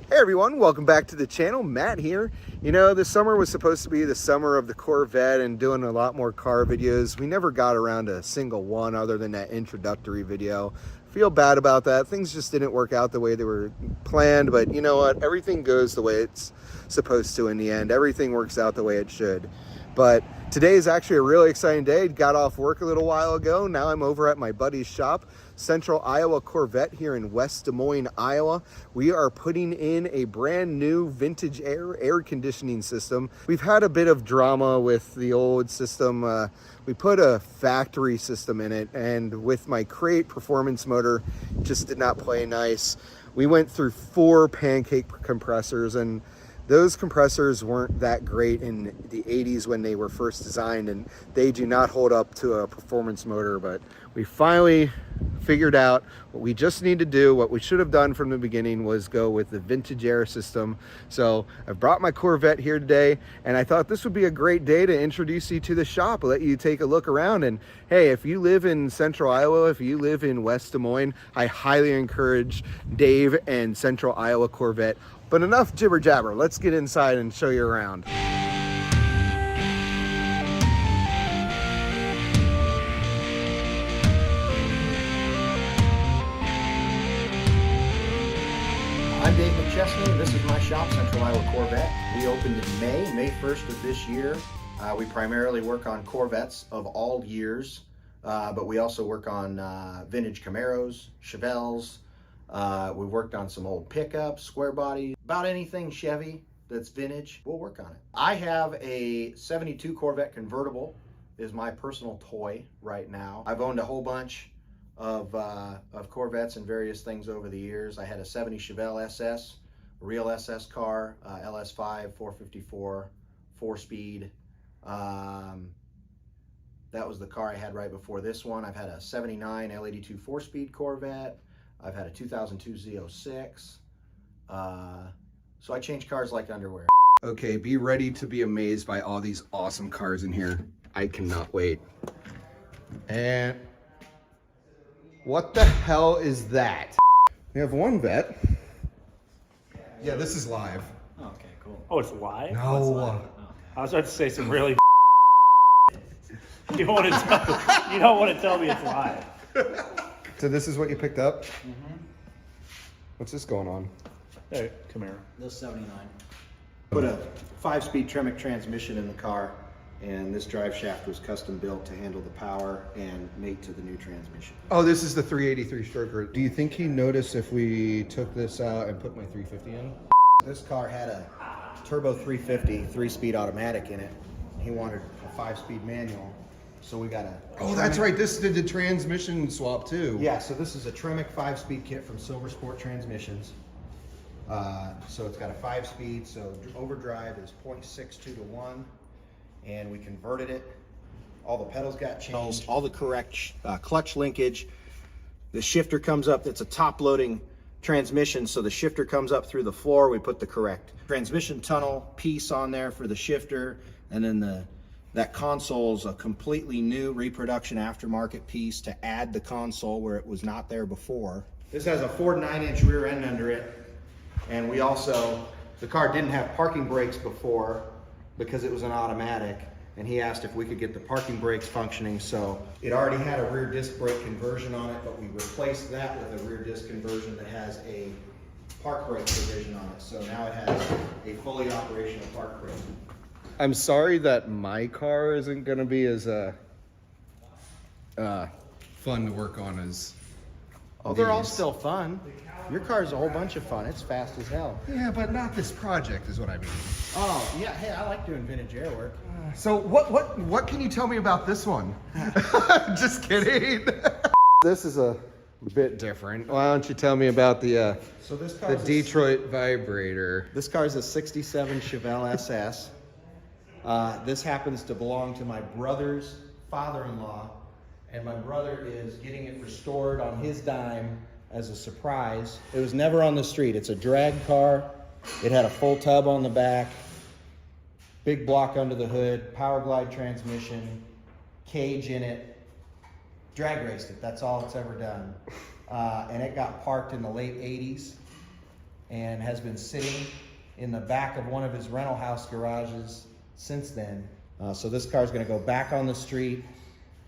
Hey everyone, welcome back to the channel. Matt here. You know, this summer was supposed to be the summer of the Corvette and doing a lot more car videos. We never got around to a single one other than that introductory video. Feel bad about that. Things just didn't work out the way they were planned, but you know what? Everything goes the way it's supposed to in the end. Everything works out the way it should. But today is actually a really exciting day. Got off work a little while ago. Now I'm over at my buddy's shop, Central Iowa Corvette here in West Des Moines, Iowa. We are putting in a brand new vintage air conditioning system. We've had a bit of drama with the old system. We put a factory system in it, and with my crate performance motor, it just did not play nice. We went through 4 pancake compressors, and those compressors weren't that great in the 80s when they were first designed, and they do not hold up to a performance motor. But we finally figured out what we just need to do. What we should have done from the beginning was go with the vintage air system. So I've brought my Corvette here today, and I thought this would be a great day to introduce you to the shop, let you take a look around. And hey, if you live in Central Iowa, if you live in West Des Moines, I highly encourage Dave and Central Iowa Corvette. But enough jibber jabber, let's get inside and show you around. I'm Dave McChesney. This is my shop, Central Iowa Corvette. We opened in May 1st of this year. We primarily work on Corvettes of all years, but we also work on vintage Camaros, Chevelles. We worked on some old pickups, square bodies, about anything Chevy that's vintage, we'll work on it. I have a 72 Corvette convertible, is my personal toy right now. I've owned a whole bunch of Corvettes and various things over the years. I had a 70 Chevelle SS, a real SS car, LS5, 454, 4-speed. That was the car I had right before this one. I've had a 79 L82 4-speed Corvette. I've had a 2002 Z06. So I change cars like underwear. Okay, be ready to be amazed by all these awesome cars in here. I cannot wait. And what the hell is that? We have one vet. Yeah, this is live. Okay, cool. Oh, it's live? No. Oh, it's live. I was about to say some really you don't want to tell me it's live. So this is what you picked up? Mm-hmm. What's this going on? Hey, Camaro. This 79. Put a 5-speed Tremec transmission in the car, and this drive shaft was custom built to handle the power and mate to the new transmission. Oh, this is the 383 stroker. Do you think he noticed if we took this out and put my 350 in? This car had a turbo 350 3-speed automatic in it. He wanted a 5-speed manual, so we got a... Oh, that's right. This did the transmission swap too. Yeah, so this is a Tremec 5-speed kit from Silver Sport Transmissions. So it's got a 5-speed, so overdrive is 0.62 to 1, and we converted it. All the pedals got changed, all the correct clutch linkage. The shifter comes up, it's a top-loading transmission, so the shifter comes up through the floor. We put the correct transmission tunnel piece on there for the shifter, and then that console's a completely new reproduction aftermarket piece to add the console where it was not there before. This has a Ford 9-inch rear end under it, and we also, the car didn't have parking brakes before because it was an automatic, and he asked if we could get the parking brakes functioning. So it already had a rear disc brake conversion on it, but we replaced that with a rear disc conversion that has a park brake provision on it. So now it has a fully operational park brake. I'm sorry that my car isn't going to be as fun to work on as Oh, they're all still fun. Your car's a whole bunch of fun. It's fast as hell. Yeah, but not this project is what I mean. Oh, yeah. Hey, I like doing vintage air work. So what can you tell me about this one? Just kidding. This is a bit different. Why don't you tell me about the So this the Detroit vibrator? This car is a 67 Chevelle SS. This happens to belong to my brother's father-in-law, and my brother is getting it restored on his dime as a surprise. It was never on the street. It's a drag car. It had a full tub on the back, big block under the hood, power glide transmission, cage in it. Drag raced it. That's all it's ever done. And it got parked in the late 80s. and has been sitting in the back of one of his rental house garages since then. So this car is going to go back on the street.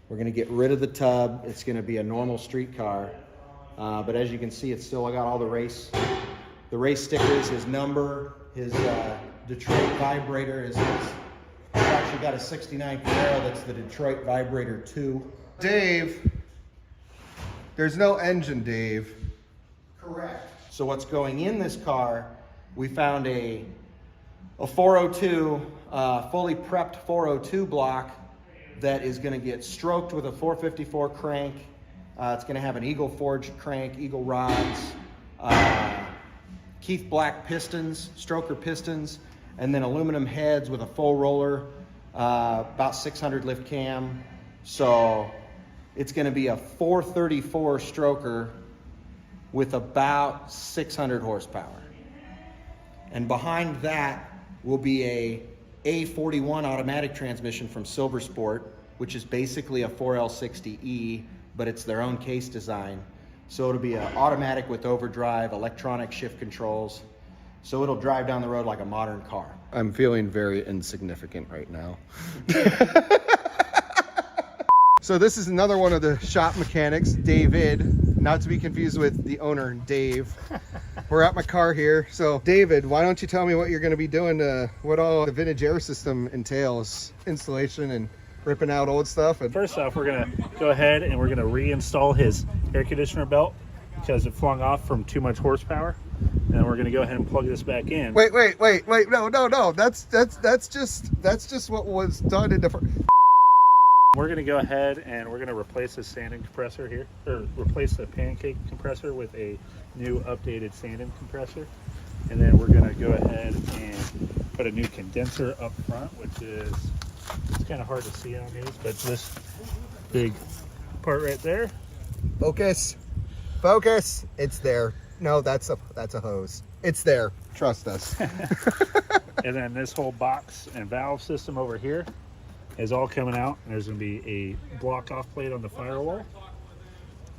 We're going to get rid of the tub. It's going to be a normal street car. But as you can see, it's still got all the race stickers, his number, his Detroit vibrator. I've actually got a 69 Carrera that's the Detroit Vibrator 2. Dave, there's no engine, Dave. Correct. So what's going in this car, we found a 402, fully prepped 402 block that is going to get stroked with a 454 crank. It's going to have an Eagle forged crank, Eagle rods, Keith Black pistons, stroker pistons, and then aluminum heads with a full roller, about 600 lift cam. So it's going to be a 434 stroker with about 600 horsepower. And behind that will be a A41 automatic transmission from Silver Sport, which is basically a 4L60E, but it's their own case design. So it'll be an automatic with overdrive, electronic shift controls. So it'll drive down the road like a modern car. I'm feeling very insignificant right now. So this is another one of the shop mechanics, David, not to be confused with the owner, Dave. We're at my car here. So David, why don't you tell me what you're going to be doing what all the vintage air system entails, installation and ripping out old stuff. And First off, we're going to go ahead and we're going to reinstall his air conditioner belt because it flung off from too much horsepower. And we're going to go ahead and plug this back in. Wait, no. That's just what was done in the We're going to go ahead and we're going to replace the sanding compressor here, or replace the pancake compressor with a new updated sanding compressor. And then we're going to go ahead and put a new condenser up front, which is, it's kind of hard to see on these, but it's this big part right there. Focus. It's there. No, that's a hose. It's there. Trust us. And then this whole box and valve system over here is all coming out. And there's going to be a block off plate on the firewall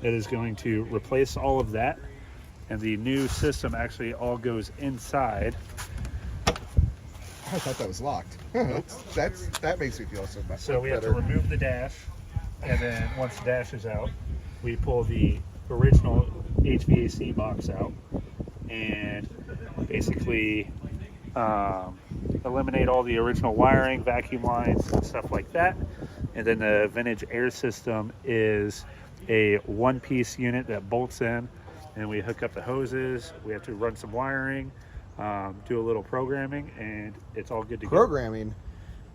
that is going to replace all of that. And the new system actually all goes inside. I thought that was locked. that makes me feel so bad. So we have to remove the dash, and then once the dash is out, we pull the original HVAC box out and basically eliminate all the original wiring, vacuum lines, and stuff like that. And then the vintage air system is a one-piece unit that bolts in, and we hook up the hoses. We have to run some wiring, do a little programming, and it's all good to go. Programming?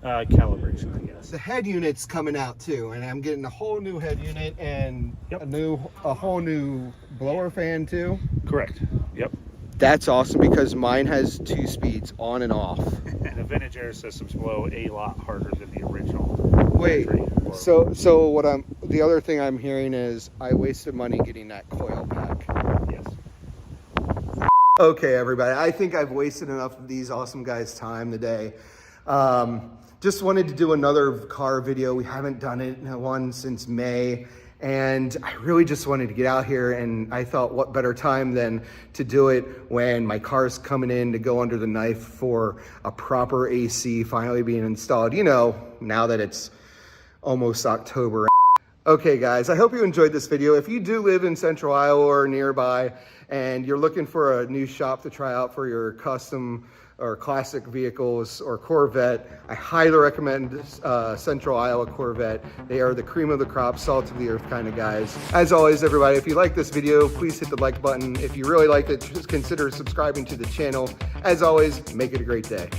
Calibration, I guess. The head unit's coming out too, and I'm getting a whole new head unit and Yep. a whole new blower fan too. Correct. Yep. That's awesome because mine has 2 speeds on and off. And the vintage air systems blow a lot harder than the original. Wait, factory or- so the other thing I'm hearing is I wasted money getting that coil back. Yes. Okay, everybody, I think I've wasted enough of these awesome guys' time today. Just wanted to do another car video. We haven't done one since May, and I really just wanted to get out here, and I thought what better time than to do it when my car's coming in to go under the knife for a proper AC finally being installed, now that it's almost October. Okay guys, I hope you enjoyed this video. If you do live in Central Iowa or nearby and you're looking for a new shop to try out for your custom or classic vehicles or Corvette, I highly recommend Central Iowa Corvette. They are the cream of the crop, salt of the earth kind of guys. As always, everybody, if you like this video, please hit the like button. If you really liked it, just consider subscribing to the channel. As always, make it a great day.